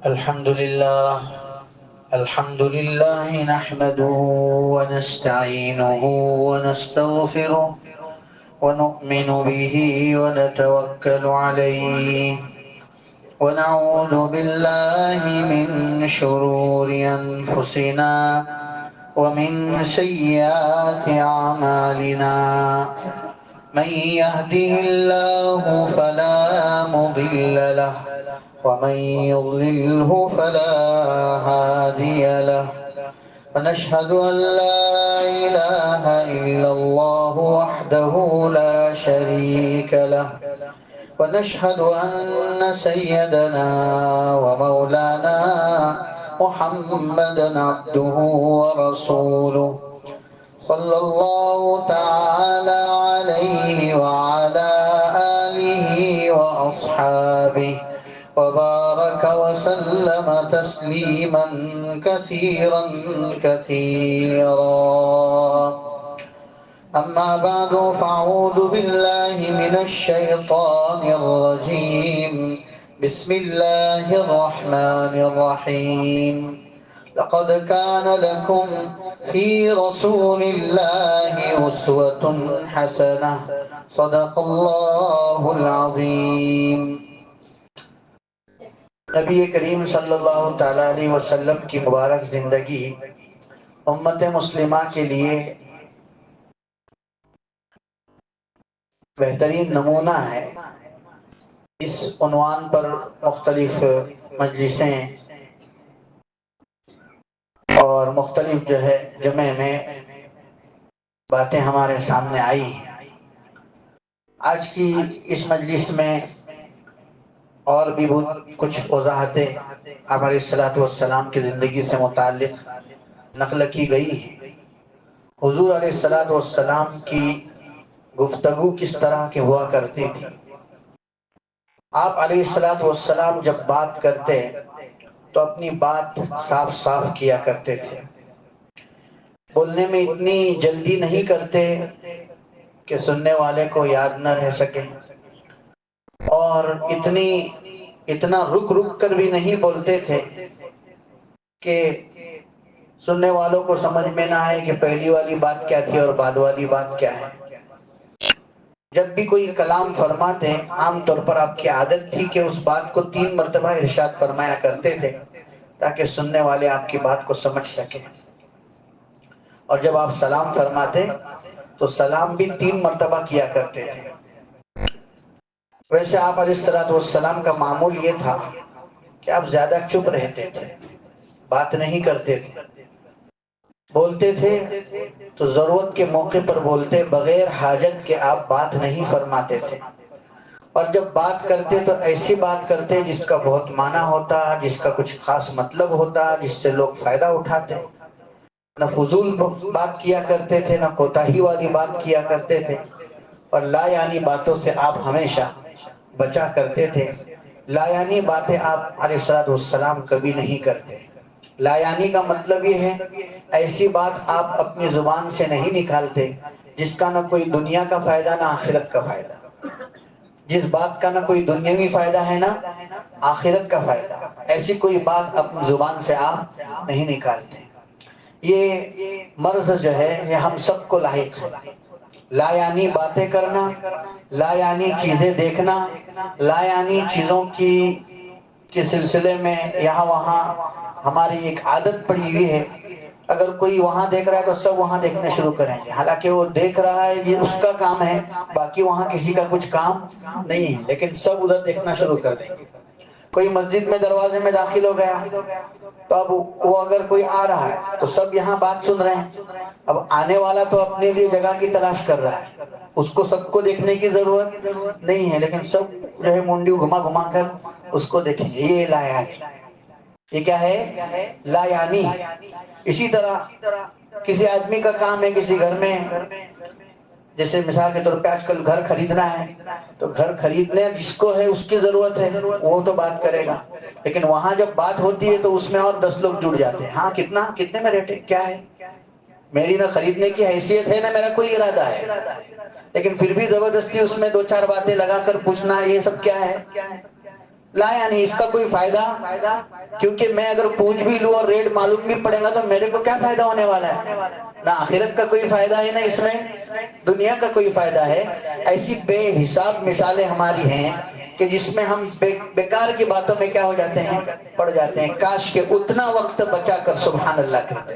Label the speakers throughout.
Speaker 1: الحمد لله نحمده ونستعينه ونستغفره ونؤمن به ونتوكل عليه ونعوذ بالله من شرور أنفسنا ومن سيئات أعمالنا. من يهده الله فلا مضل له ومن يضلله فلا هادي له. ونشهد أن لا إله إلا الله وحده لا شريك له. ونشهد أن سيدنا ومولانا محمدا عبده ورسوله صلى الله تعالى عليه وعلى آله وأصحابه وبارك وسلم تسليما كثيرا كثيرا. أما بعد فأعوذ بالله من الشيطان الرجيم. بسم الله الرحمن الرحيم. لقد كان لكم في رسول الله أسوة حسنة. صدق الله العظيم. نبی کریم صلی اللہ تعالیٰ علیہ وسلم کی مبارک زندگی امت مسلمہ کے لیے بہترین نمونہ ہے. اس عنوان پر مختلف مجلسیں اور مختلف جمع میں باتیں ہمارے سامنے آئی ہیں. آج کی اس مجلس میں اور بھی بہت کچھ وضاحتیں آپ علیہ السلام کی زندگی سے متعلق نقل کی گئی ہیں. حضور علیہ السلام کی گفتگو کس طرح کی ہوا کرتی تھی. آپ علیہ السلام جب بات کرتے تو اپنی بات صاف صاف کیا کرتے تھے. بولنے میں اتنی جلدی نہیں کرتے کہ سننے والے کو یاد نہ رہ سکے، اور اتنا رک رک کر بھی نہیں بولتے تھے کہ سننے والوں کو سمجھ میں نہ آئے کہ پہلی والی بات کیا تھی اور بعد والی بات کیا ہے. جب بھی کوئی کلام فرماتے عام طور پر آپ کی عادت تھی کہ اس بات کو 3 مرتبہ ارشاد فرمایا کرتے تھے تاکہ سننے والے آپ کی بات کو سمجھ سکیں. اور جب آپ سلام فرماتے تو سلام بھی 3 مرتبہ کیا کرتے تھے. ویسے آپ علیہ السلام کا معمول یہ تھا کہ آپ زیادہ چپ رہتے تھے، بات نہیں کرتے تھے. بولتے تھے تو ضرورت کے موقع پر بولتے، بغیر حاجت کے آپ بات نہیں فرماتے تھے. اور جب بات کرتے تو ایسی بات کرتے جس کا بہت معنی ہوتا، جس کا کچھ خاص مطلب ہوتا، جس سے لوگ فائدہ اٹھاتے. نہ فضول بات کیا کرتے تھے، نہ کوتاہی والی بات کیا کرتے تھے. اور لا یعنی باتوں سے آپ ہمیشہ بچا کرتے تھے. لا یعنی باتیں آپ علیہ السلام کبھی نہیں کرتے. لا یعنی کا مطلب یہ ہے ایسی بات آپ اپنی زبان سے نہیں نکالتے جس کا نہ کوئی دنیا کا فائدہ نہ آخرت کا فائدہ. جس بات کا نہ کوئی دنیاوی فائدہ ہے نہ آخرت کا فائدہ، ایسی کوئی بات اپنی زبان سے آپ نہیں نکالتے. یہ مرض جو ہے یہ ہم سب کو لاحق ہے. لا یعنی باتیں کرنا، لا یعنی چیزیں دیکھنا، لا یعنی چیزوں کے سلسلے میں یہاں وہاں ہماری ایک عادت پڑی ہوئی ہے. اگر کوئی وہاں دیکھ رہا ہے تو سب وہاں دیکھنا شروع کریں گے، حالانکہ وہ دیکھ رہا ہے یہ اس کا کام ہے، باقی وہاں کسی کا کچھ کام نہیں ہے، لیکن سب ادھر دیکھنا شروع کر دیں گے. کوئی مسجد میں دروازے میں داخل ہو گیا تو اب وہ اگر کوئی آ رہا ہے تو سب یہاں بات سن رہے ہیں. اب آنے والا تو اپنے لیے جگہ کی تلاش کر رہا ہے، اس کو سب کو دیکھنے کی ضرورت نہیں ہے، لیکن سب جو ہے منڈی گھما گھما کر اس کو دیکھیں گے. یہ لا یعنی. یہ کیا ہے؟ لا یعنی. اسی طرح کسی آدمی کا کام ہے کسی گھر میں، جیسے مثال کے طور پہ آج کل گھر خریدنا ہے تو گھر خریدنے جس کو ہے اس کی ضرورت ہے وہ تو بات کرے گا، لیکن وہاں جب بات ہوتی ہے تو اس میں اور 10 لوگ جڑ جاتے ہیں. ہاں کتنے میں ریٹ ہے، کیا ہے؟ میری نہ خریدنے کی حیثیت ہے نہ میرا کوئی ارادہ ہے، لیکن پھر بھی زبردستی اس میں 2 4 باتیں لگا کر پوچھنا یہ سب کیا ہے. لا یعنی اس کا کوئی فائدہ، کیونکہ میں اگر پوچھ بھی لوں اور ریٹ معلوم بھی پڑے گا تو میرے کو کیا فائدہ ہونے والا ہے؟ نہ آخرت کا کوئی فائدہ ہے، نہ اس میں دنیا کا کوئی فائدہ ہے۔ ایسی بے حساب مثالیں ہماری ہیں کہ جس میں ہم بیکار کی باتوں میں کیا ہو جاتے ہیں، پڑ جاتے ہیں۔ کاش کہ اتنا وقت بچا کر سبحان اللہ کہتے،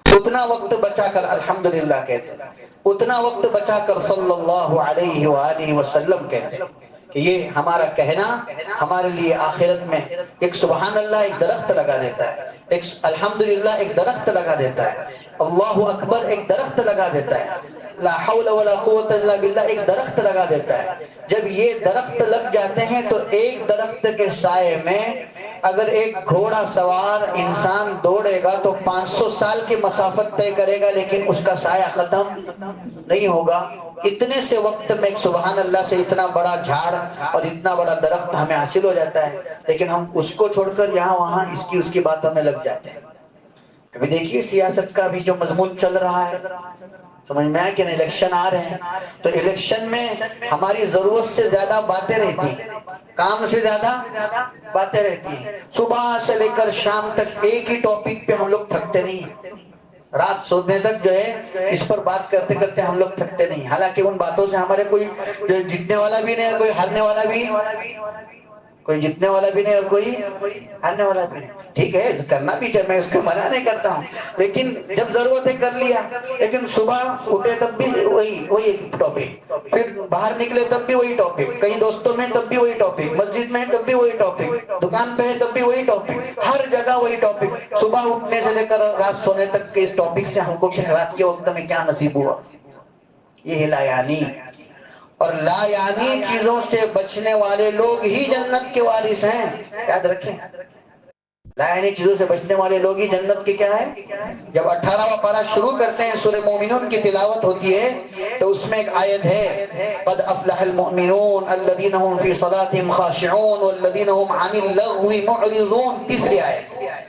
Speaker 1: اتنا وقت بچا کر الحمدللہ کہتے، اتنا وقت بچا کر صلی اللہ علیہ وآلہ وسلم کہتے، کہ یہ ہمارا کہنا ہمارے لیے آخرت میں ایک سبحان اللہ ایک درخت لگا دیتا ہے، ایک الحمدللہ ایک درخت لگا دیتا ہے، اللہ اکبر ایک درخت لگا دیتا ہے، لا حول ولا قوت الا باللہ ایک درخت لگا دیتا ہے۔ جب یہ درخت لگ جاتے ہیں تو ایک درخت کے سائے میں اگر ایک گھوڑا سوار انسان دوڑے گا تو 500 سال کی مسافت طے کرے گا، لیکن اس کا سایہ ختم نہیں ہوگا۔ اتنے سے وقت میں سبحان اللہ سے اتنا بڑا جھاڑ اور اتنا بڑا درخت ہمیں حاصل ہو جاتا ہے، لیکن ہم اس کو چھوڑ کر یہاں وہاں اس کی باتوں میں لگ جاتے ہیں۔ ابھی دیکھیے سیاست کا بھی جو مضمون چل رہا ہے، سمجھ میں آئے کہ نہیں، الیکشن آ رہے ہیں تو الیکشن میں ہماری ضرورت سے زیادہ باتیں رہتی ہیں، کام سے زیادہ باتیں رہتی ہیں۔ صبح سے لے کر شام تک ایک ہی ٹاپک پہ ہم لوگ تھکتے نہیں ہیں، رات سونے تک جو ہے اس پر بات کرتے کرتے ہم لوگ تھکتے نہیں، حالانکہ ان باتوں سے ہمارے کوئی جیتنے والا بھی نہیں ہے، کوئی ہارنے والا بھی، کوئی جیتنے والا بھی نہیں اور کوئی ہارنے والا بھی نہیں۔ ٹھیک ہے کرنا بھی چاہیے، میں اس کو منع نہیں کرتا ہوں، لیکن جب ضرورت ہے کر لیا۔ لیکن صبح اٹھے تب بھی وہی ٹاپک، پھر باہر نکلے تب بھی وہی ٹاپک، کہیں دوستوں میں تب بھی وہی ٹاپک، مسجد میں تب بھی وہی ٹاپک، دکان پہ ہے تب بھی وہی ٹاپک، ہر جگہ وہی ٹاپک۔ صبح اٹھنے سے لے کر رات سونے تک کے اس ٹاپک سے ہم کو رات کے وقت میں کیا نصیب ہوا؟ یہ ہے لا یعنی۔ اور لا یعنی چیزوں سے بچنے والے لوگ ہی جنت کے وارث ہیں، یاد رکھیں۔ لا یعنی چیزوں سے بچنے والے لوگ ہی جنت کے کیا ہے؟ جب 18واں پارہ شروع کرتے ہیں سورہ مومنون کی تلاوت ہوتی ہے تو اس میں ایک آیت ہے، قد افلح المؤمنون الذین هم فی صلاتهم خاشعون والذین هم عن اللغو معرضون، تیسری آیت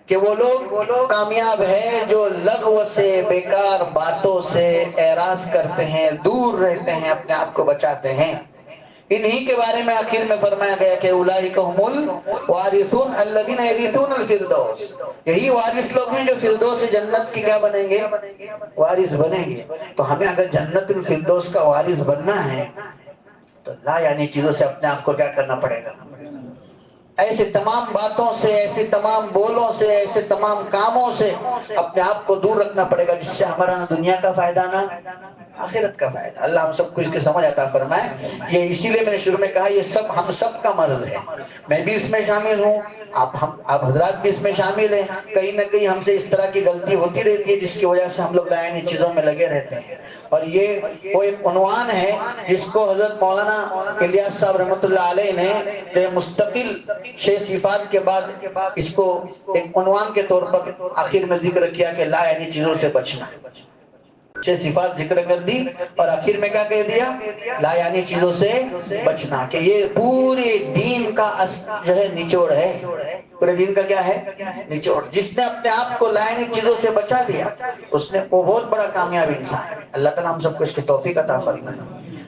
Speaker 1: کہ وہ لوگ کامیاب ہیں جو لغو سے، بیکار باتوں سے اعراض کرتے ہیں، دور رہتے ہیں، اپنے آپ کو بچاتے ہیں۔ انہی کے بارے میں آخر میں فرمایا گیا کہ اولئک هم الوارثون الذین یرثون الفردوس، یہی وارث لوگ ہیں جو فردوس جنت کی کیا بنیں گے؟ وارث بنیں گے۔ تو ہمیں اگر جنت الفردوس کا وارث بننا ہے تو لا یعنی چیزوں سے اپنے آپ کو کیا کرنا پڑے گا؟ ایسے تمام باتوں سے، ایسے تمام بولوں سے، ایسے تمام کاموں سے اپنے آپ کو دور رکھنا پڑے گا، جس سے ہمارا نہ دنیا کا فائدہ نہ آخرت کا فائدہ۔ اللہ ہم سب کو اس کی سمجھ عطا فرمائے۔ یہ اسی لیے میں نے شروع میں کہا یہ سب ہم سب کا مرض ہے، میں بھی اس میں شامل ہوں، آپ حضرات بھی اس میں شامل ہیں۔ کہیں نہ کہیں ہم سے اس طرح کی غلطی ہوتی رہتی ہے جس کی وجہ سے ہم لوگ لا یعنی چیزوں میں لگے رہتے ہیں۔ اور یہ وہ ایک عنوان ہے جس کو حضرت مولانا الیاس صاحب رحمۃ اللہ علیہ نے مستقل 6 صفات کے بعد اس کو ایک عنوان کے طور پر آخر میں ذکر کیا کہ لا یعنی چیزوں سے بچنا۔ 6 صفات ذکر کر دی اور آخر میں کیا کہہ دیا؟ لا یعنی چیزوں سے بچنا، کہ یہ پورے دین کا جو ہے نچوڑ ہے، پورے دین کا کیا ہے؟ نچوڑ۔ جس نے اپنے آپ کو لا یعنی چیزوں سے بچا دیا اس نے وہ بہت بڑا کامیاب انسان ہے۔ اللہ تعالیٰ ہم سب کو اس کی توفیق عطا فرمائے۔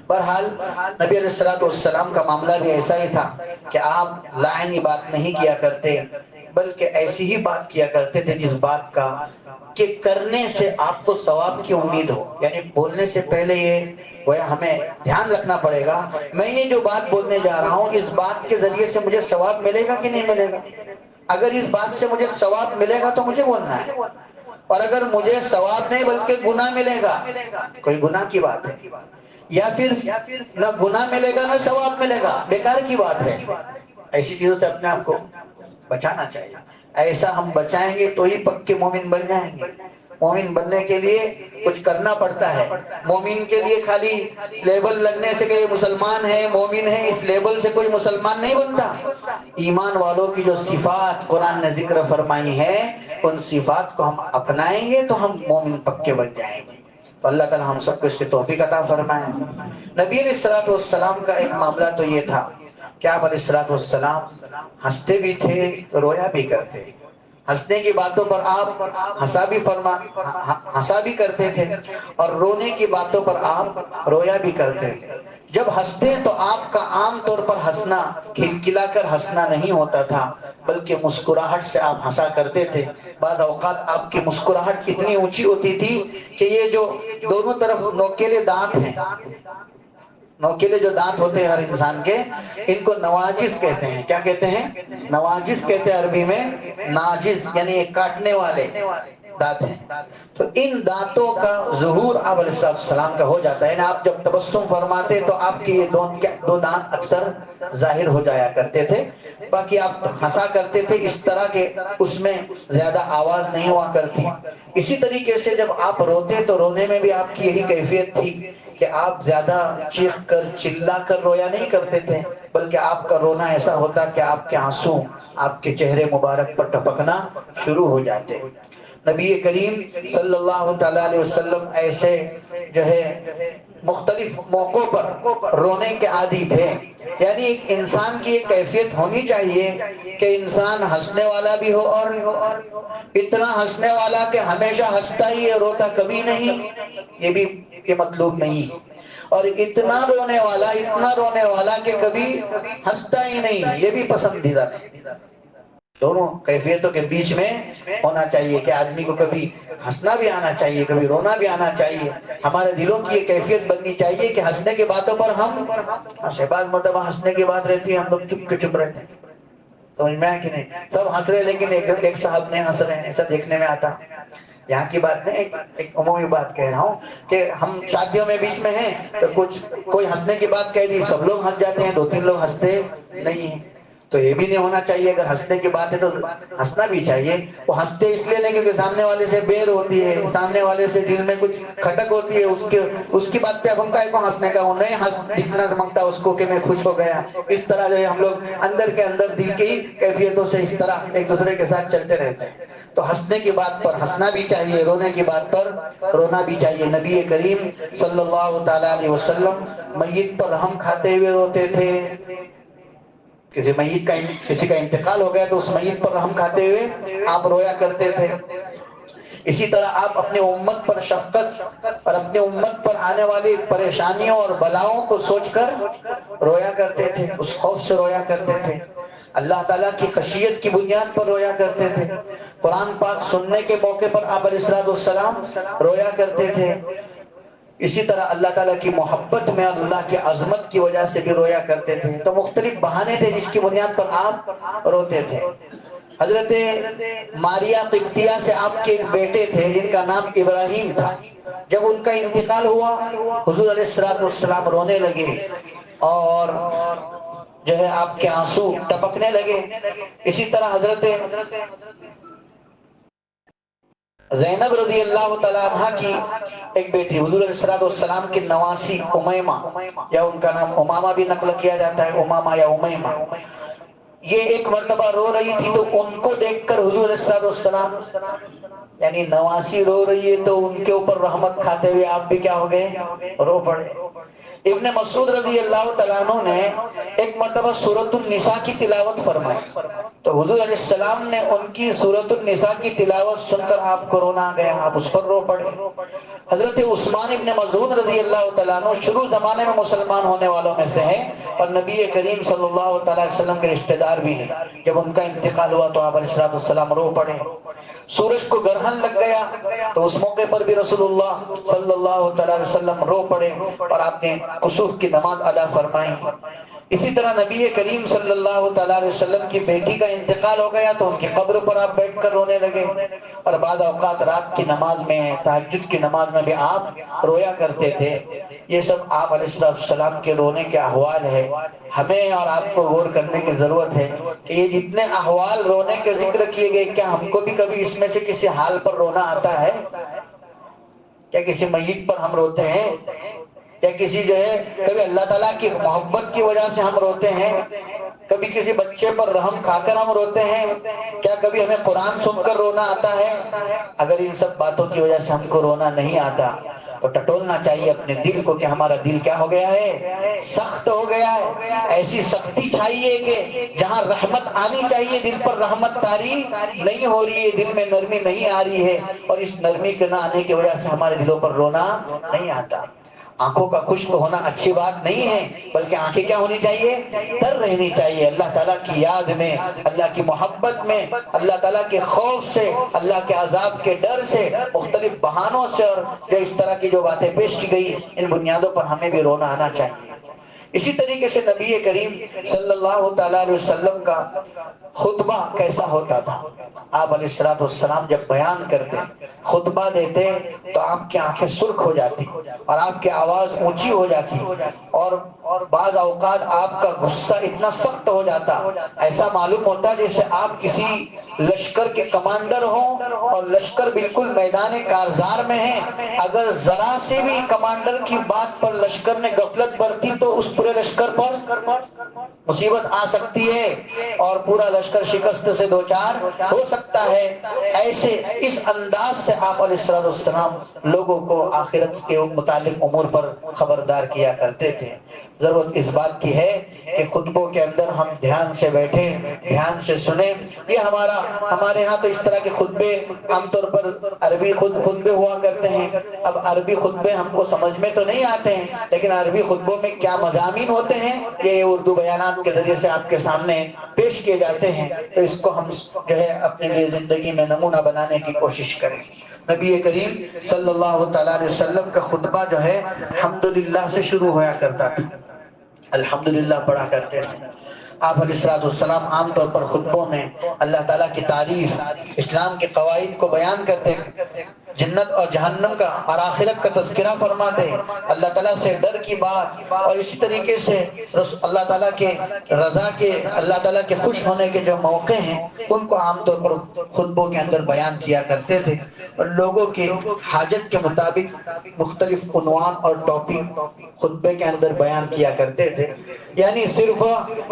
Speaker 1: بہرحال نبی علیہ السلام کا معاملہ بھی ایسا ہی تھا کہ آپ لا یعنی بات نہیں کیا کرتے، بلکہ ایسی ہی بات کیا کرتے تھے جس بات کا کہ کرنے سے آپ کو ثواب کی امید ہو۔ یعنی بولنے سے پہلے یہ ہمیں دھیان رکھنا پڑے گا، میں یہ جو بات بولنے جا رہا ہوں اس بات کے ذریعے سے مجھے ثواب ملے گا کہ نہیں ملے گا؟ اگر اس بات سے مجھے ثواب ملے گا تو مجھے بولنا ہے، اور اگر مجھے ثواب نہیں بلکہ گناہ ملے گا، کوئی گناہ کی بات ہے، یا پھر نہ گناہ ملے گا نہ ثواب ملے گا، بیکار کی بات ہے۔ ایسی چیزوں سے اپنے آپ کو بچانا چاہیے۔ ایسا ہم بچائیں گے تو ہی پکے مومن بن جائیں گے۔ مومن بننے کے لیے کچھ کرنا پڑتا ہے۔ مومن کے لیے خالی لیبل لگنے سے کہ یہ مسلمان ہے، مومن ہے، اس لیبل سے کوئی مسلمان نہیں بنتا۔ ایمان والوں کی جو صفات قرآن نے ذکر فرمائی ہے ان صفات کو ہم اپنائیں گے تو ہم مومن پکے بن جائیں گے۔ تو اللہ تعالی ہم سب کو اس کی توفیق عطا فرمائے۔ نبی علیہ السلام کا ایک معاملہ تو یہ تھا کہ آپ علیہ السلام ہنستے بھی تھے رویا بھی کرتے، ہنسنے کی باتوں پر آپ ہنسا بھی کرتے تھے اور رونے کی باتوں پر آپ رویا بھی کرتے تھے۔ جب ہنستے تو آپ کا عام طور پر ہنسنا کھلکھلا کر ہنسنا نہیں ہوتا تھا، بلکہ مسکراہٹ سے آپ ہنسا کرتے تھے۔ بعض اوقات آپ کی مسکراہٹ اتنی اونچی ہوتی تھی کہ یہ جو دونوں طرف نوکیلے دانت ہیں، نوکیلے جو دانت ہوتے ہیں ہر انسان کے، ان کو نواجز کہتے ہیں۔ کیا کہتے ہیں؟ نواجز کہتے ہیں عربی میں، ناجز یعنی ایک کاٹنے والے دانت ہیں۔ تو ان دانتوں کا ظہور آپ علیہ السلام کا ہو جاتا ہے، یعنی آپ جب تبسم فرماتے تو آپ کے یہ دو دانت اکثر ظاہر ہو جایا کرتے تھے۔ باقی آپ ہنسا کرتے تھے اس طرح کے اس میں زیادہ آواز نہیں ہوا کرتی۔ اسی طریقے سے جب آپ روتے تو رونے میں بھی آپ کی یہی کیفیت تھی کہ آپ زیادہ چیخ کر چلا کر رویا نہیں کرتے تھے، بلکہ آپ کا رونا ایسا ہوتا کہ آپ کے آنسو آپ کے چہرے مبارک پر ٹپکنا شروع ہو جاتے۔ نبی کریم صلی اللہ تعالیٰ علیہ وسلم ایسے جو ہے مختلف موقعوں پر رونے کے عادی تھے۔ یعنی ایک انسان کی ایک کیفیت ہونی چاہیے کہ انسان ہنسنے والا بھی ہو، اور اتنا ہنسنے والا کہ ہمیشہ ہنستا ہی ہے، روتا کبھی نہیں، یہ بھی یہ مطلوب نہیں، اور اتنا رونے والا کہ کبھی ہنستا ہی نہیں، یہ بھی پسندیدہ نہیں۔ دونوں کیفیتوں کے بیچ میں ہونا چاہیے کہ آدمی کو کبھی ہنسنا بھی آنا چاہیے، کبھی رونا بھی آنا چاہیے۔ ہمارے دلوں کی یہ کیفیت بننی چاہیے کہ ہنسنے کی باتوں پر ہم بعض مرتبہ ہنسنے کی بات رہتی ہے، ہم لوگ چپ کے چپ رہتے ہیں۔ سمجھ میں ہے کہ نہیں؟ سب ہنس رہے لیکن ایک صاحب نہیں ہنس رہے ہیں، ایسا دیکھنے میں آتا۔ یہاں کی بات نہیں، ایک عمومی بات کہہ رہا ہوں کہ ہم شادیوں میں بیچ میں ہیں تو کوئی ہنسنے کی بات کہہ دی، سب لوگ ہنس جاتے ہیں، دو تین لوگ ہنستے نہیں ہیں۔ تو یہ بھی نہیں ہونا چاہیے، اگر ہنسنے کی بات ہے تو ہنسنا بھی چاہیے۔ وہ ہنستے اس لیے نہیں کیونکہ سامنے والے سے بیر ہوتی ہے، سامنے والے سے دل میں کچھ کھٹک ہوتی ہے، اس کی بات پہ اب ہم کو ہنسنے کا، وہ نہیں ہنس دکھنا مانگتا اس کو کہ میں خوش ہو گیا۔ اس طرح جو ہے ہم لوگ اندر کے اندر دل کی کیفیتوں سے اس طرح ایک دوسرے کے ساتھ چلتے رہتے ہیں۔ تو ہنسنے کی بات پر ہنسنا بھی چاہیے، رونے کی بات پر رونا بھی چاہیے۔ نبی کریم صلی اللہ تعالیٰ علیہ وسلم میت پر رحم کھاتے ہوئے روتے تھے۔ کسی کا انتقال ہو گیا تو اس میت پر رحم کھاتے ہوئے آپ رویا کرتے تھے۔ اسی طرح آپ اپنے امت پر شفقت اور اپنے امت پر آنے والی پریشانیوں اور بلاؤں کو سوچ کر رویا کرتے تھے، اس خوف سے رویا کرتے تھے، اللہ تعالیٰ کی خشیت کی بنیاد پر رویا کرتے تھے۔ قرآن پاک سننے کے موقع پر آپ علیہ السلام رویا کرتے تھے۔ اسی طرح اللہ تعالیٰ کی محبت میں اور اللہ کی عظمت کی وجہ سے بھی رویا کرتے تھے۔ تو مختلف بہانے تھے جس کی بنیاد پر آپ روتے تھے۔ حضرت ماریا قبطیہ سے آپ کے ایک بیٹے تھے جن کا نام ابراہیم تھا۔ جب ان کا انتقال ہوا حضور علیہ السلام رونے لگے اور جو ہے آپ کے آنسو ٹپکنے لگے۔ اسی طرح حضرت زینب رضی اللہ تعالیٰ عنہ کی ایک بیٹی حضور علیہ السلام کی نواسی امیمہ، یا ان کا نام امامہ بھی نقل کیا جاتا ہے، امامہ یا امیمہ، یہ ایک مرتبہ رو رہی تھی تو ان کو دیکھ کر حضور علیہ السلام یعنی نواسی رو رہی ہے تو ان کے اوپر رحمت کھاتے ہوئے آپ بھی کیا ہو گئے؟ رو پڑے۔ ابن مسعود رضی اللہ تعالیٰ عنہ نے ایک مرتبہ سورۃ النساء کی تلاوت فرمائی تو حضور علیہ السلام نے ان کی سورۃ النساء کی تلاوت سن کر آپ کو رونا آ گیا، آپ اس پر رو پڑے۔ حضرت عثمان ابن مظعون رضی اللہ تعالیٰ عنہ شروع زمانے میں مسلمان ہونے والوں میں سے ہیں اور نبی کریم صلی اللہ تعالیٰ علیہ وسلم کے رشتہ دار بھی ہیں۔ جب ان کا انتقال ہوا تو آپ علیہ السلام رو پڑے۔ سورج کو گرہن لگ گیا تو اس موقع پر بھی رسول اللہ صلی اللہ تعالیٰ علیہ وسلم رو پڑے اور آپ نے کسوف کی نماز ادا فرمائی۔ اسی طرح نبی کریم صلی اللہ تعالیٰ علیہ وسلم کی بیٹی کا انتقال ہو گیا تو ان کی قبر پر آپ بیٹھ کر رونے لگے، اور بعض اوقات رات کی نماز میں، تہجد کی نماز میں بھی آپ رویا کرتے تھے۔ یہ سب آپ علیہ السلام کے رونے کے احوال ہے۔ ہمیں اور آپ کو غور کرنے کی ضرورت ہے کہ یہ جتنے احوال رونے کے ذکر کیے گئے، کیا ہم کو بھی کبھی اس میں سے کسی حال پر رونا آتا ہے؟ کیا کسی میت پر ہم روتے ہیں؟ یا کسی جو ہے کبھی اللہ تعالیٰ کی محبت کی وجہ سے ہم روتے ہیں؟ کبھی کسی بچے پر رحم کھا کر ہم روتے ہیں؟ کیا کبھی ہمیں قرآن سن کر رونا آتا ہے؟ اگر ان سب باتوں کی وجہ سے ہم کو رونا نہیں آتا تو ٹٹولنا چاہیے اپنے دل کو کہ ہمارا دل کیا ہو گیا ہے؟ سخت ہو گیا ہے۔ ایسی سختی چاہیے کہ جہاں رحمت آنی چاہیے دل پر رحمت طاری نہیں ہو رہی ہے، دل میں نرمی نہیں آ رہی ہے، اور اس نرمی کے نہ آنے کی وجہ سے ہمارے دلوں پر رونا نہیں آتا۔ آنکھوں کا خشک ہونا اچھی بات نہیں ہے، بلکہ آنکھیں کیا ہونی چاہیے؟ تر رہنی چاہیے، اللہ تعالیٰ کی یاد میں، اللہ کی محبت میں، اللہ تعالیٰ کے خوف سے، اللہ کے عذاب کے ڈر سے، مختلف بہانوں سے، اور جو اس طرح کی جو باتیں پیش کی گئی ان بنیادوں پر ہمیں بھی رونا آنا چاہیے۔ اسی طریقے سے نبی کریم صلی اللہ تعالیٰ علیہ وسلم کا خطبہ کیسا ہوتا تھا؟ آپ علیہ السلام جب بیان کرتے، خطبہ دیتے تو آپ کی آنکھیں سرخ ہو جاتی اور آپ کی آواز اونچی ہو جاتی، اور بعض اوقات آپ کا غصہ اتنا سخت ہو جاتا، ایسا معلوم ہوتا جیسے آپ کسی لشکر کے کمانڈر ہوں اور لشکر بالکل میدان کارزار میں ہیں، اگر ذرا سے بھی کمانڈر کی بات پر لشکر نے غفلت برتی تو اس پورے لشکر پر مصیبت آ سکتی ہے اور پورا لشکر شکست سے دوچار ہو سکتا ہے۔ ایسے اس انداز سے آپ علیہ السلام لوگوں کو آخرت کے متعلق امور پر خبردار کیا کرتے تھے۔ ضرورت اس بات کی ہے کہ خطبوں کے اندر ہم دھیان سے بیٹھیں، دھیان سے سنیں۔ یہ ہمارے ہاں تو اس طرح کے خطبے عام طور پر عربی خطبے ہوا کرتے ہیں۔ اب عربی خطبے ہم کو سمجھ میں تو نہیں آتے ہیں، لیکن عربی خطبوں میں کیا مضامین ہوتے ہیں یہ اردو بیانات کے ذریعے سے آپ کے سامنے پیش کیے جاتے ہیں، تو اس کو ہم جو ہے اپنے لیے زندگی میں نمونہ بنانے کی کوشش کریں۔ نبی کریم صلی اللہ تعالیٰ علیہ وسلم کا خطبہ جو ہے الحمدللہ سے شروع ہوا کرتا تھا، الحمدللہ پڑھا کرتے تھے۔ آپ علیہ السلام عام طور پر خطبوں میں اللہ تعالیٰ کی تعریف، اسلام کے قواعد کو بیان کرتے، جنت اور جہنم کا اور آخرت کا تذکرہ فرماتے، اللہ تعالیٰ سے ڈر کی بات، اور اسی طریقے سے اللہ تعالیٰ کے رضا کے، اللہ تعالیٰ کے خوش ہونے کے جو موقع ہیں ان کو عام طور پر خطبوں کے اندر بیان کیا کرتے تھے، اور لوگوں کے حاجت کے مطابق مختلف عنوان اور ٹاپک خطبے کے اندر بیان کیا کرتے تھے۔ یعنی صرف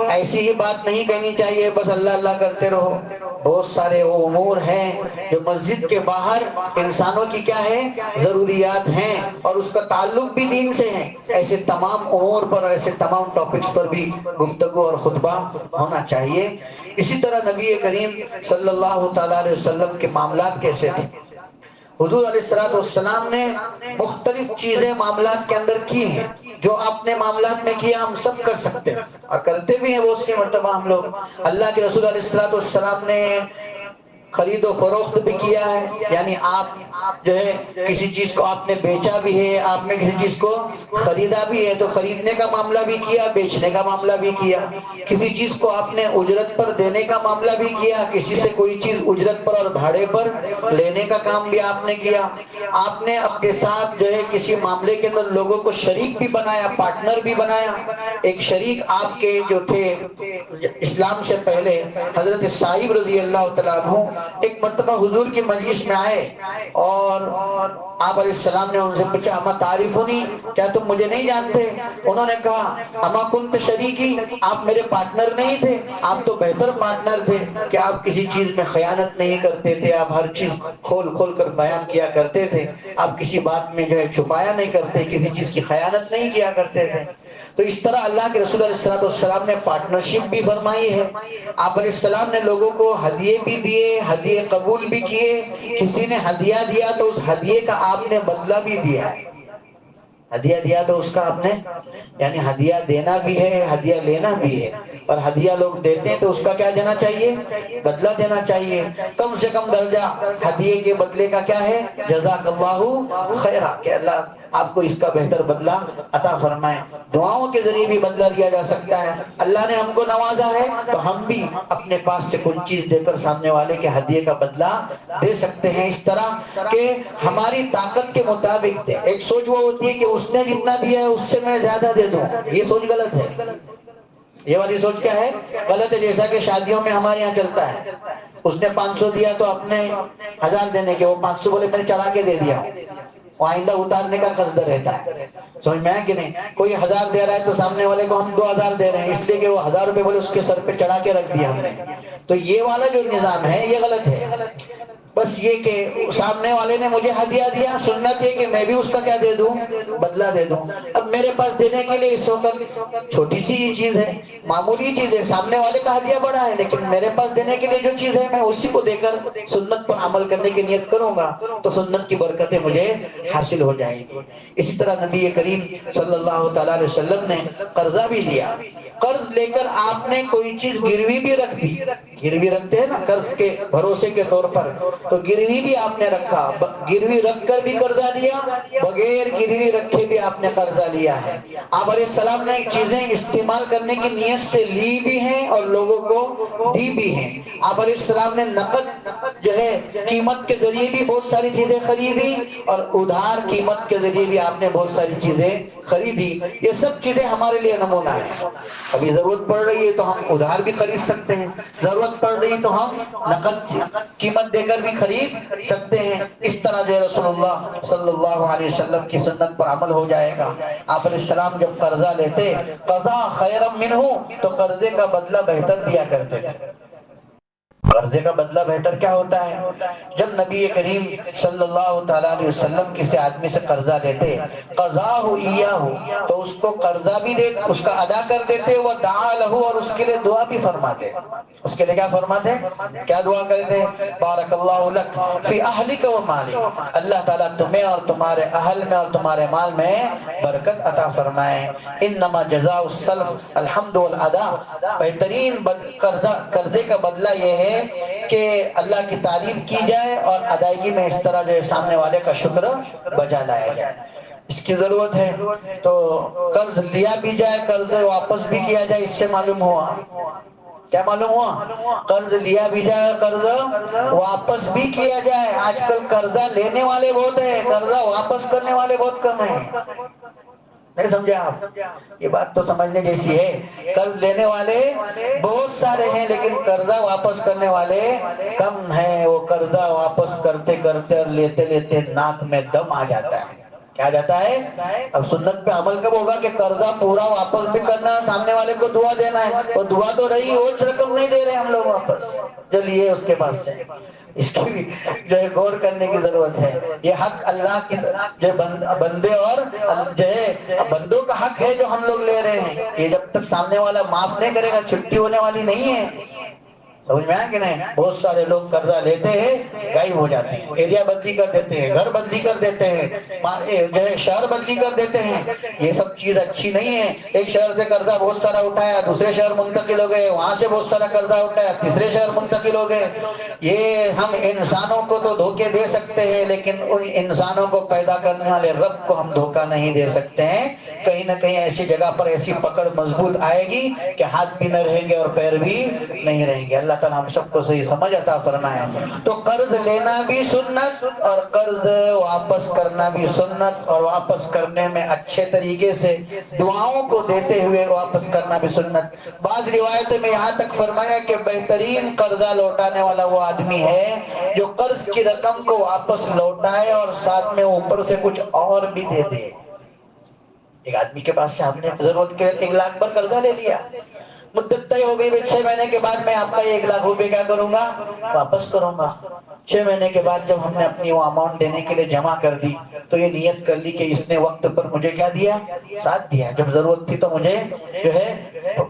Speaker 1: ایسی ہی بات نہیں کہنی چاہیے بس اللہ اللہ کرتے رہو، بہت سارے وہ امور ہیں جو مسجد کے باہر انسانوں کی کیا ہے، ضروریات ہیں اور اس کا تعلق بھی دین سے ہے، ایسے تمام امور پر، ایسے تمام ٹاپکس پر بھی گفتگو اور خطبہ ہونا چاہیے۔ اسی طرح نبی کریم صلی اللہ تعالیٰ علیہ وسلم کے معاملات کیسے تھے؟ حضور علیہ السلام نے مختلف چیزیں معاملات کے اندر کی ہیں، جو آپ نے معاملات میں کیا ہم سب کر سکتے ہیں اور کرتے بھی ہیں بہت سی مرتبہ ہم لوگ۔ اللہ کے رسول علیہ السلام نے خرید و فروخت بھی کیا ہے، یعنی آپ جو ہے کسی چیز کو آپ نے بیچا بھی ہے، آپ نے کسی چیز کو خریدا بھی ہے تو خریدنے کا معاملہ بھی کیا، بیچنے کا معاملہ بھی کیا، کسی چیز کو آپ نے اجرت پر دینے کا معاملہ بھی کیا، کسی سے کوئی چیز اجرت پر اور بھاڑے پر لینے کا کام بھی آپ نے کیا۔ آپ نے اپنے ساتھ جو ہے کسی معاملے کے اندر لوگوں کو شریک بھی بنایا، پارٹنر بھی بنایا۔ ایک شریک آپ کے جو تھے اسلام سے پہلے حضرت صائب رضی اللہ تعالیٰ عنہ ایک مرتبہ حضور کی مجلس میں آئے اور آپ علیہ السلام نے ان سے پوچھا اما تعریفونی، کیا تم مجھے نہیں جانتے؟ انہوں نے کہا اما کنت شریکی، آپ میرے پارٹنر نہیں تھے، آپ تو بہتر پارٹنر تھے کہ آپ کسی چیز میں خیانت نہیں کرتے تھے، آپ ہر چیز کھول کھول کر بیان کیا کرتے تھے، آپ کسی بات میں جو ہے چھپایا نہیں کرتے، کسی چیز کی خیانت نہیں کیا کرتے تھے۔ تو اس طرح اللہ کے رسول علیہ السلام نے پارٹنرشپ بھی فرمائی ہے۔ آپ علیہ السلام نے لوگوں کو ہدیے بھی دیے، ہدیے قبول بھی کیے، کسی نے ہدیہ دیا تو اس ہدیے کا آپ نے بدلہ بھی دیا ہے، ہدیہ دیا تو اس کا آپ نے، یعنی ہدیہ دینا بھی ہے، ہدیہ لینا بھی ہے، اور ہدیہ لوگ دیتے ہیں تو اس کا کیا دینا چاہیے؟ بدلہ دینا چاہیے۔ کم سے کم درجہ ہدیے کے بدلے کا کیا ہے؟ جزاک اللہ خیرہ، کہ اللہ آپ کو اس کا بہتر بدلہ عطا فرمائے۔ دعاؤں کے ذریعے بھی بدلہ دیا جا سکتا ہے، اللہ نے ہم کو نوازا ہے تو ہم بھی اپنے پاس سے کوئی چیز دے کر سامنے والے کے ہدیے کا بدلہ دے سکتے ہیں، اس طرح کہ ہماری طاقت کے مطابق دے۔ ایک سوچ وہ ہوتی ہے کہ اس نے جتنا دیا ہے اس سے میں زیادہ دے دوں، یہ سوچ غلط ہے۔ یہ والی سوچ کیا ہے؟ غلط ہے۔ جیسا کہ شادیوں میں ہمارے یہاں چلتا ہے، اس نے 500 دیا تو اپنے 1000 دینے کے، وہ 500 بولے میں نے چڑھا کے دے دیا، وہ آئندہ اتارنے کا قصد رہتا ہے۔ سمجھ میں ہے کہ نہیں؟ کوئی 1000 دے رہا ہے تو سامنے والے کو ہم 2000 دے رہے ہیں، اس لیے کہ وہ 1000 روپے بولے اس کے سر پہ چڑھا کے رکھ دیا ہم نے، تو یہ والا جو نظام ہے یہ غلط ہے۔ بس یہ کہ سامنے والے نے مجھے ہدیہ دیا، سنت یہ کہ میں بھی اس کا کیا دے دوں، بدلہ دے دوں۔ اب میرے پاس دینے کے لیے اس وقت چھوٹی سی یہ چیز ہے، معمولی چیز ہے، سامنے والے کا ہدیہ بڑا ہے، لیکن میرے پاس دینے کے لیے جو چیز ہے میں اسی کو دے کر سنت پر عمل کرنے کی نیت کروں گا تو سنت کی برکتیں مجھے حاصل ہو جائیں گی۔ اسی طرح نبی کریم صلی اللہ تعالیٰ علیہ وسلم نے قرضہ بھی لیا، قرض لے کر آپ نے کوئی چیز گروی بھی رکھ دی، گروی رکھتے ہیں نا قرض کے بھروسے کے طور پر، تو گروی بھی آپ نے رکھا، گروی رکھ کر بھی قرضہ لیا، بغیر گروی رکھے بھی آپ نے قرضہ لیا ہے۔ آپ علیہ السلام نے چیزیں استعمال کرنے کی نیت سے لی بھی ہیں اور لوگوں کو دی بھی ہیں۔ آپ علیہ السلام نے نقد جو ہے قیمت کے ذریعے بھی بہت ساری چیزیں خریدی اور ادھار قیمت کے ذریعے بھی آپ نے بہت ساری چیزیں خریدی۔ یہ سب چیزیں ہمارے لیے نمونہ ہیں۔ ابھی ضرورت پڑ رہی ہے تو ہم ادھار بھی خرید سکتے ہیں، ضرورت پڑ رہی تو ہم نقد قیمت دے کر بھی خرید سکتے ہیں۔ اس طرح جو رسول اللہ صلی اللہ علیہ وسلم کی سنت پر عمل ہو جائے گا۔ آپ علیہ السلام جب قرضہ لیتے قضا خیرا منہ تو قرضے کا بدلہ بہتر دیا کرتے تھے۔ قرضے کا بدلہ بہتر کیا ہوتا ہے؟ جب نبی کریم صلی اللہ تعالیٰ علیہ وسلم کسی آدمی سے قرضہ لیتے قضاہ ایاہ تو اس کو قرضہ بھی دے، اس کا ادا کر دیتے، ودعا لہ اور اس کے لیے دعا بھی فرماتے۔ اس کے لیے کیا فرماتے؟ کیا دعا کرتے؟ بارک اللہ لک فی اہلک و مالک، اللہ تعالیٰ تمہیں اور تمہارے اہل میں اور تمہارے مال میں برکت عطا فرمائے۔ انما جزاء السلف الحمد والادا، بہترین قرضے کا بدلہ یہ ہے کہ اللہ کی تعریف کی جائے اور ادائیگی میں اس طرح جو ہے سامنے والے کا شکر بجا لایا جائے۔ اس کی ضرورت ہے تو قرض لیا بھی جائے، قرض واپس بھی کیا جائے۔ اس سے معلوم ہوا، کیا معلوم ہوا؟ قرض لیا بھی جائے، قرض واپس بھی کیا جائے۔ آج کل قرضہ لینے والے بہت ہیں، قرضہ واپس کرنے والے بہت کم ہیں۔ نہیں سمجھے آپ؟ یہ بات تو سمجھنے جیسی ہے۔ قرض لینے والے بہت سارے ہیں لیکن قرضہ واپس کرنے والے کم ہیں۔ وہ قرضہ واپس کرتے کرتے اور لیتے لیتے ناک میں دم آ جاتا ہے۔ کیا جاتا ہے؟ اب سنت پہ عمل کب ہوگا کہ قرضہ پورا واپس بھی کرنا ہے، سامنے والے کو دعا دینا ہے۔ وہ دعا تو رہی، وہ رقم نہیں دے رہے ہم لوگ واپس جو لیے اس کے پاس سے۔ اس کی بھی جو ہے غور کرنے کی ضرورت ہے۔ یہ حق اللہ کی جو بندے اور جو ہے بندوں کا حق ہے جو ہم لوگ لے رہے ہیں، یہ جب تک سامنے والا معاف نہیں کرے گا چھٹی ہونے والی نہیں ہے۔ سمجھ میں آیا کہ نہیں؟ بہت سارے لوگ قرضہ لیتے ہیں، غائب ہو جاتے ہیں، ایریا بدلی کر دیتے ہیں، گھر بدلی کر دیتے ہیں، جو ہے شہر بدلی کر دیتے ہیں۔ یہ سب چیز اچھی نہیں ہے۔ ایک شہر سے قرضہ بہت سارا اٹھایا، دوسرے شہر منتقل ہو گئے، وہاں سے بہت سارا قرضہ اٹھایا، تیسرے شہر منتقل ہو گئے۔ یہ ہم انسانوں کو تو دھوکے دے سکتے ہیں لیکن ان انسانوں کو پیدا کرنے والے رب کو ہم دھوکہ نہیں دے سکتے ہیں۔ کہیں نہ کہیں ایسی جگہ پر ایسی پکڑ مضبوط آئے گی کہ ہاتھ بھی نہ رہیں گے اور پیر بھی نہیں رہیں گے۔ اللہ تعالیٰ ہم سب کو صحیح سمجھ عطا فرمائے۔ تو قرض لینا بھی سنت اور قرض واپس کرنا بھی سنت، اور واپس کرنے میں اچھے طریقے سے دعاؤں کو دیتے ہوئے واپس کرنا بھی سنت۔ بعض روایتوں میں یہاں تک فرمایا کہ بہترین قرضہ لوٹانے والا وہ آدمی ہے جو قرض کی رقم کو واپس لوٹائے اور ساتھ میں اوپر سے کچھ اور بھی دے دے۔ ایک آدمی کے پاس سے ہم نے ضرورت کے 1 لاکھ پر قرضہ لے لیا، مدت طے ہو گئی، 6 مہینے کے بعد میں آپ کا 1 لاکھ روپے کیا کروں گا؟ واپس کروں گا۔ 6 مہینے کے بعد جب ہم نے اپنی وہ اماؤنٹ دینے کے لیے جمع کر دی تو یہ نیت کر لی کہ اس نے وقت پر مجھے کیا دیا؟ ساتھ دیا۔ جب ضرورت تھی تو مجھے جو ہے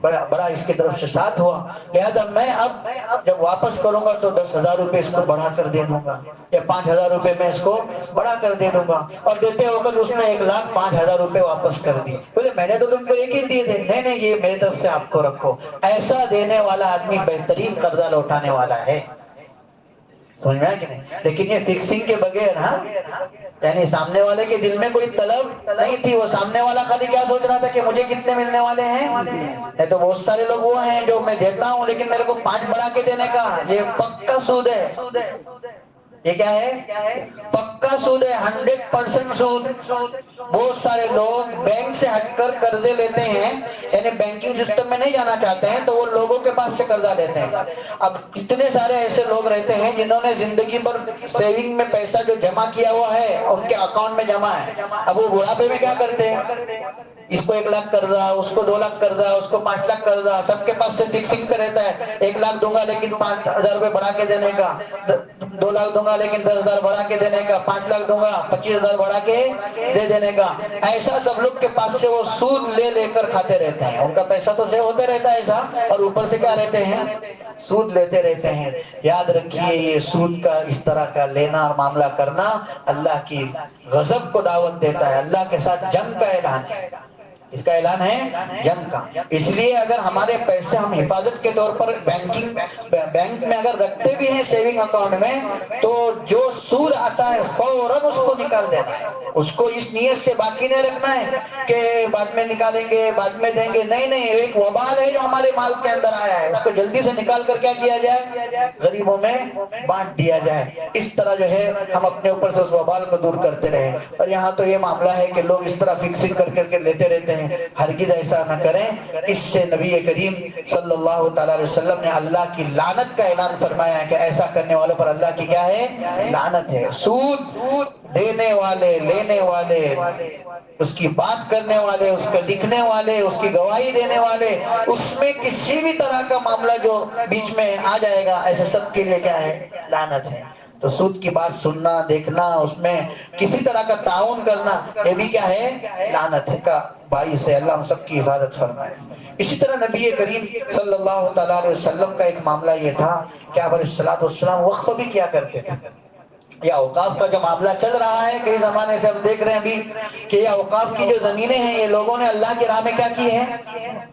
Speaker 1: بڑا اس کی طرف سے ساتھ ہوا، لہذا میں اب جب واپس کروں گا تو 10,000 روپے اس کو بڑھا کر دے دوں گا یا 5,000 روپے میں اس کو بڑھا کر دے دوں گا، اور دیتے وقت اس نے 1,05,000 روپے واپس کر دی۔ بولے میں نے تو تم کو ایک ہی دیے تھے۔ نہیں نہیں، یہ میری طرف سے آپ کو رکھو۔ ایسا دینے والا آدمی بہترین قرضہ لوٹانے والا ہے۔ سمجھ میں آیا کہ نہیں؟ لیکن یہ فکسنگ کے بغیر، ہاں یعنی سامنے والے کے دل میں کوئی طلب نہیں تھی، وہ سامنے والا خالی کیا سوچ رہا تھا کہ مجھے کتنے ملنے والے ہیں۔ نہیں تو بہت سارے لوگ وہ ہیں جو میں دیتا ہوں لیکن میرے کو 5 بڑھا کے دینے کا، یہ پکا سود ہے۔ یہ کیا ہے؟ پکا سود ہے، 100% سود۔ بہت سارے لوگ بینک سے ہٹ کر قرضے لیتے ہیں، یعنی بینکنگ سسٹم میں نہیں جانا چاہتے ہیں تو وہ لوگوں کے پاس سے قرضہ لیتے ہیں۔ اب کتنے سارے ایسے لوگ رہتے ہیں جنہوں نے زندگی پر سیونگ میں پیسہ جو جمع کیا ہوا ہے ان کے اکاؤنٹ میں جمع ہے، اب وہ بڑھاپے میں کیا کرتے ہیں؟ اس کو 1 لاکھ قرضہ، اس کو 2 لاکھ قرضہ، اس کو 5 لاکھ قرضہ، سب کے پاس سے فکسنگ پہ رہتا ہے۔ 1 لاکھ دوں گا لیکن 5,000 روپے بڑھا کے دینے کا، 2 لاکھ دوں گا لیکن 10,000 بڑھا کے دینے کا، 5 لاکھ دوں گا 25,000 بڑھا کے دے دینے کا. ایسا سب لوگ کے پاس سے وہ سود لے لے کر کھاتے رہتے ہیں. ان کا پیسہ تو سیو ہوتے رہتا ہے ایسا، اور اوپر سے کیا رہتے ہیں؟ سود لیتے رہتے ہیں. یاد رکھیے یہ سود کا اس طرح کا لینا اور معاملہ کرنا اللہ کی غضب کو دعوت دیتا ہے. اللہ کے ساتھ جنگ کا اعلان ہے. اس کا اعلان ہے جنگ کا. اس لیے اگر ہمارے پیسے ہم حفاظت کے طور پر بینک میں اگر رکھتے بھی ہیں سیونگ اکاؤنٹ میں، تو جو سود آتا ہے فوراً اس کو نکال دینا ہے. اس کو اس نیت سے باقی نہیں رکھنا ہے کہ بعد میں نکالیں گے بعد میں دیں گے. نہیں نہیں، ایک وبال ہے جو ہمارے مال کے اندر آیا ہے، اس کو جلدی سے نکال کر کیا کیا جائے؟ غریبوں میں بانٹ دیا جائے. اس طرح جو ہے ہم اپنے اوپر سے اس وبال کو دور کرتے رہیں. اور یہاں تو یہ معاملہ ہے کہ لوگ اس طرح فکسنگ کر کر کے لیتے رہتے ہیں. ہرگز ایسا نہ کریں. اس سے نبی کریم صلی اللہ تعالی علیہ وسلم نے اللہ کی لعنت کا اعلان فرمایا ہے کہ ایسا کرنے والوں پر اللہ کی کیا ہے؟ لعنت ہے. سود دینے والے، لینے والے، اس کی بات کرنے والے، اس کو لکھنے والے، اس کی گواہی دینے والے، اس میں کسی بھی طرح کا معاملہ جو بیچ میں آ جائے گا، ایسے سب کے لیے کیا ہے؟ لعنت ہے. تو سود کی بات سننا، دیکھنا، اس میں کسی طرح کا تعاون کرنا، یہ بھی کیا ہے؟ لعنت کا باعث ہے. اللہ ہم سب کی حفاظت فرمائے. اسی طرح نبی کریم صلی اللہ تعالیٰ علیہ وسلم کا ایک معاملہ یہ تھا کہ آپ علیہ السلام وقف بھی کیا کرتے تھے. یہ اوقاف کا جو معاملہ چل رہا ہے کئی زمانے سے ہم دیکھ رہے ہیں ابھی کہ یہ اوقاف کی جو زمینیں ہیں یہ لوگوں نے اللہ کی راہ میں کیا کی ہیں؟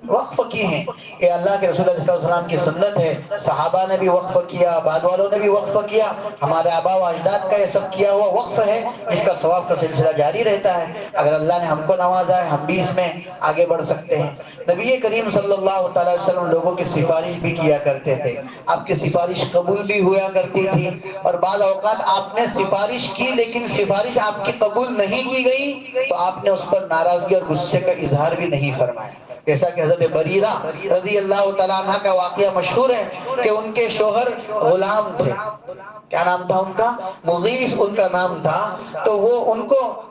Speaker 1: وقف کی ہیں. یہ اللہ کے رسول علیہ السلام کی سنت ہے. صحابہ نے بھی وقف کیا، بعد والوں نے بھی وقف کیا. ہمارے آبا و اجداد کا یہ سب کیا ہوا وقف ہے، اس کا ثواب کا سلسلہ جاری رہتا ہے. اگر اللہ نے ہم کو نوازا ہے ہم بھی اس میں آگے بڑھ سکتے ہیں. نبی کریم صلی اللہ تعالی وسلم لوگوں کی سفارش بھی کیا کرتے تھے. آپ کی سفارش قبول بھی ہوا کرتی تھی. اور بعض اوقات آپ نے سفارش کی لیکن سفارش آپ کی قبول نہیں کی گئی تو آپ نے اس پر ناراضگی اور غصے کا اظہار بھی نہیں فرمایا. جیسا کہ حضرت بریرہ رضی اللہ تعالیٰ عنہ کا واقعہ مشہور ہے کہ ان کے شوہر غلام تھے. کیا نام تھا ان کا؟ مغیث ان کا نام تھا. تو وہ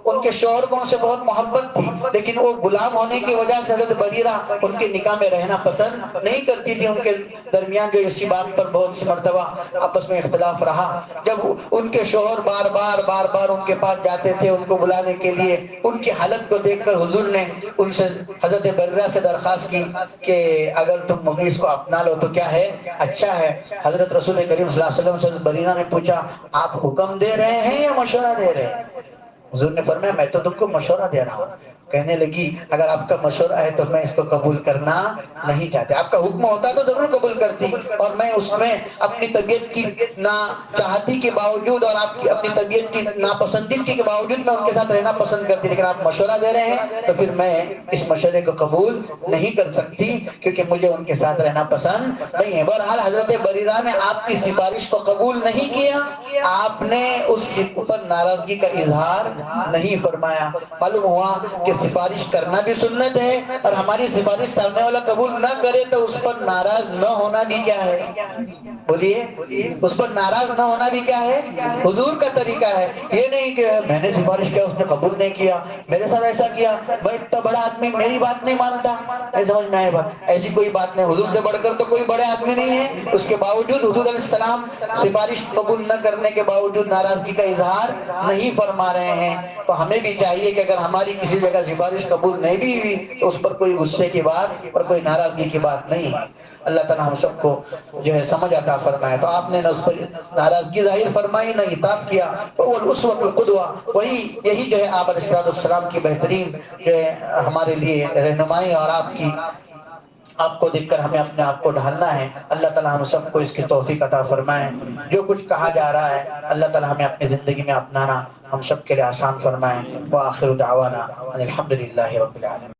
Speaker 1: ان کے شوہر کو ان سے بہت محبت تھی، لیکن وہ غلام ہونے کی وجہ سے حضرت بریرہ ان کے نکاح میں رہنا پسند نہیں کرتی تھی. ان کے درمیان جو اسی بات پر بہت سی مرتبہ آپس میں اختلاف رہا. جب ان کے شوہر بار بار ان کے پاس جاتے تھے ان کو بلانے کے لیے، ان کی حالت کو دیکھ کر حضور نے ان سے حضرت بریرہ سے درخواست کی کہ اگر تم مغیث کو اپنا لو تو کیا ہے؟ اچھا ہے. حضرت رسول کریم صلی اللہ علیہ وسلم سے بریرہ نے پوچھا آپ حکم دے رہے ہیں یا مشورہ دے رہے ہیں؟ حضور نے فرمایا میں تو تم کو مشورہ دے رہا ہوں. کہنے لگی اگر آپ کا مشورہ ہے تو میں اس کو قبول کرنا نہیں چاہتے. آپ کا حکم ہوتا تو ضرور قبول کرتی، اور میں اس میں اپنی طبیعت کی نا چاہتی کے باوجود اور آپ کی اپنی طبیعت کی ناپسندیدگی کے باوجود میں ان کے ساتھ رہنا پسند کرتی. لیکن آپ مشورہ دے رہے ہیں تو پھر میں اس مشورے کو قبول نہیں کر سکتی کیونکہ مجھے ان کے ساتھ رہنا پسند نہیں ہے. بہرحال حضرت بریرہ نے آپ کی سفارش کو قبول نہیں کیا. آپ نے اس پر ناراضگی کا اظہار نہیں فرمایا. معلوم ہوا کہ سفارش کرنا بھی سنت ہے، اور ہماری سفارش سامنے والا قبول نہ کرے تو اس پر ناراض نہ ہونا بھی کیا ہے؟ بولیے، اس پر ناراض نہ ہونا بھی کیا ہے؟ حضور کا طریقہ ہے. یہ نہیں کہ میں نے سفارش کیا اس نے قبول نہیں کیا، میرے ساتھ ایسا کیا، میں اتنا بڑا آدمی میری بات نہیں مانتا. نہیں سمجھ میں آئے بات؟ ایسی کوئی بات نہیں. حضور سے بڑھ کر تو کوئی بڑے آدمی نہیں ہے. اس کے باوجود حضور علیہ السلام سفارش قبول نہ کرنے کے باوجود ناراضگی کا اظہار نہیں فرما رہے ہیں. تو ہمیں بھی چاہیے کہ اگر ہماری کسی جگہ سفارش قبول نہیں بھی ہوئی تو اس پر کوئی غصے کی بات اور کوئی ناراضگی کی بات نہیں ہے. اللہ تعالیٰ ہم سب کو جو ہے سمجھ عطا فرمائے. تو آپ نے نہ اس پر ناراضگی ظاہر فرمائی نہ عتاب کیا. اس وقت القدوہ یہی جو ہے آپ علیہ السلام کی بہترین جو ہے ہمارے لیے رہنمائی، اور آپ کو دیکھ کر ہمیں اپنے آپ کو ڈھالنا ہے. اللہ تعالیٰ ہم سب کو اس کی توفیق عطا فرمائے. جو کچھ کہا جا رہا ہے اللہ تعالیٰ ہمیں اپنی زندگی میں اپنانا ہم سب کے لیے آسان فرمائے. وآخر دعوانا الحمدللہ رب العالمین.